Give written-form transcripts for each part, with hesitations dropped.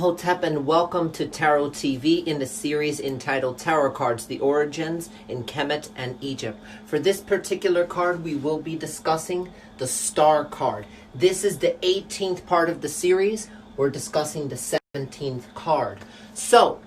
Hotep, and welcome to Tarot TV in the series entitled Tarot Cards, The Origins in Kemet and Egypt. For this particular card, we will be discussing the Star card. This is the 18th part of the series. We're discussing the 17th card. So,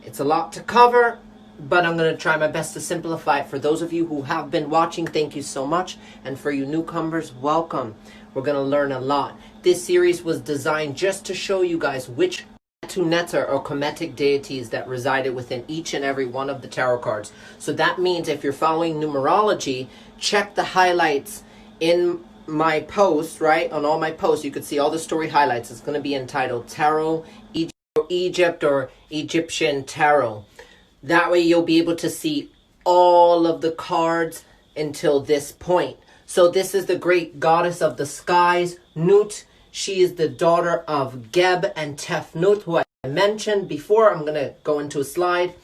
it's a lot to cover, but I'm going to try my best to simplify it. For those of you who have been watching, thank you so much. And for you newcomers, welcome. We're going to learn a lot. This series was designed just to show you guys which Netter or Kemetic deities that resided within each and every one of the tarot cards. So that means if you're following numerology, check the highlights in my post, right? On all my posts, you could see all the story highlights. It's going to be entitled Tarot Egypt or Egyptian Tarot. That way you'll be able to see all of the cards until this point. So this is the great goddess of the skies, Newt. She is the daughter of Geb and Tefnut, who I mentioned before. I'm going to go into a slide.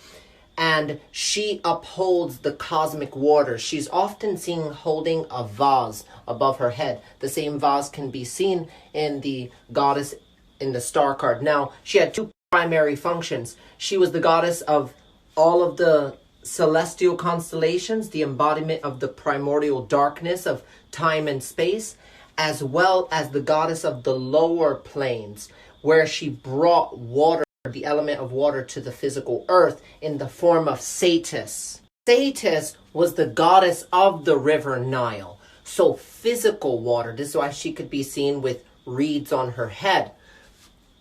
And she upholds the cosmic water. She's often seen holding a vase above her head. The same vase can be seen in the goddess in the star card. Now, she had two primary functions. She was the goddess of all of the celestial constellations, the embodiment of the primordial darkness of time and space, as well as the goddess of the lower planes, where she brought water, the element of water, to the physical earth in the form of Thetas. Thetas was the goddess of the river Nile, so physical water. This is why she could be seen with reeds on her head.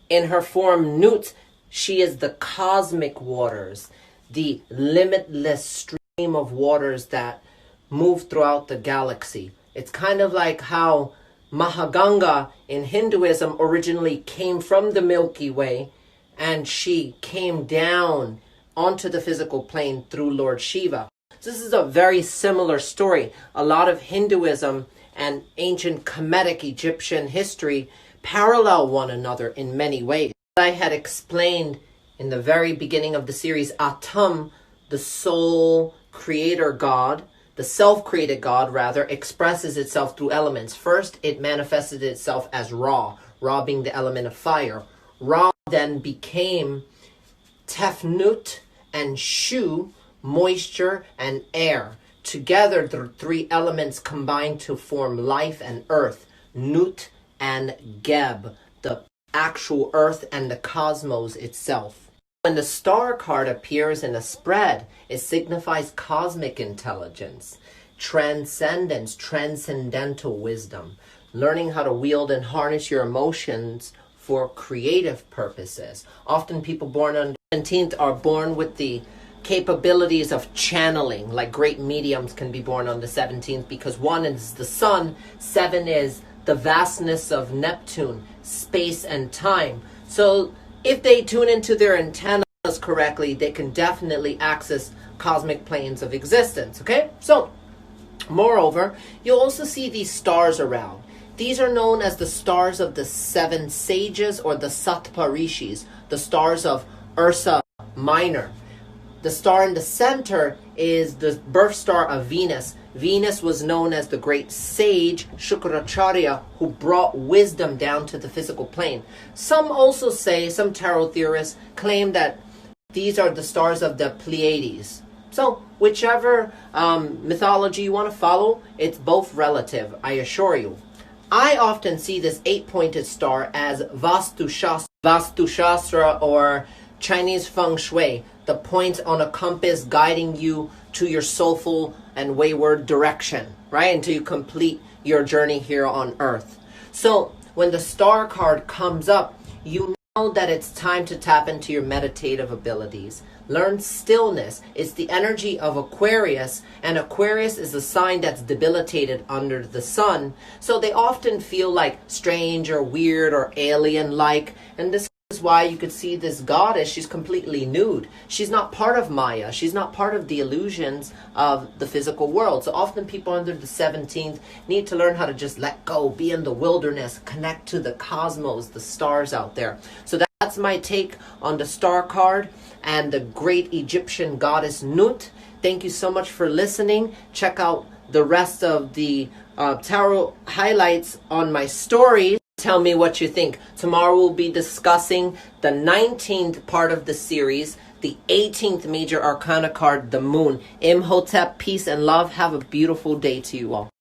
In her form Newt, she is the cosmic waters, the limitless stream of waters that move throughout the galaxy. It's kind of like how Mahaganga in Hinduism originally came from the Milky Way, and she came down onto the physical plane through Lord Shiva. So this is a very similar story. A lot of Hinduism and ancient Kemetic Egyptian history parallel one another in many ways. I had explained in the very beginning of the series, Atum, the soul creator god, the self-created God, rather, expresses itself through elements. First, it manifested itself as Ra, Ra being the element of fire. Ra then became Tefnut and Shu, moisture and air. Together, the three elements combine to form life and earth, Newt and Geb, the actual earth and the cosmos itself. When the star card appears in a spread, it signifies cosmic intelligence, transcendence, transcendental wisdom, learning how to wield and harness your emotions for creative purposes. Often people born on the 17th are born with the capabilities of channeling, like great mediums can be born on the 17th, because 1 is the sun, 7 is the vastness of Neptune, space and time. So if they tune into their antennas correctly, they can definitely access cosmic planes of existence, okay? So, moreover, you'll also see these stars around. These are known as the stars of the 7 sages, or the Sattva Rishis, the stars of Ursa Minor. The star in the center is the birth star of Venus. Venus was known as the great sage, Shukracharya, who brought wisdom down to the physical plane. Some also say, some tarot theorists claim that these are the stars of the Pleiades. So, whichever mythology you want to follow, it's both relative, I assure you. I often see this 8-pointed star as Vastu Shastra, or Chinese Feng Shui, the point on a compass guiding you to your soulful and wayward direction, right? Until you complete your journey here on Earth. So when the star card comes up, you know that it's time to tap into your meditative abilities. Learn stillness. It's the energy of Aquarius, and Aquarius is a sign that's debilitated under the sun. So they often feel like strange or weird or alien-like, and this is why you could see this goddess. She's completely nude. She's not part of Maya. She's not part of the illusions of the physical world. So often people under the 17th need to learn how to just let go, be in the wilderness, connect to the cosmos, the stars out there. So that's my take on the star card and the great Egyptian goddess Newt. Thank you so much for listening. Check out the rest of the tarot highlights on my stories. Tell me what you think. Tomorrow we'll be discussing the 19th part of the series, the 18th major arcana card, the moon. Imhotep, peace and love. Have a beautiful day to you all.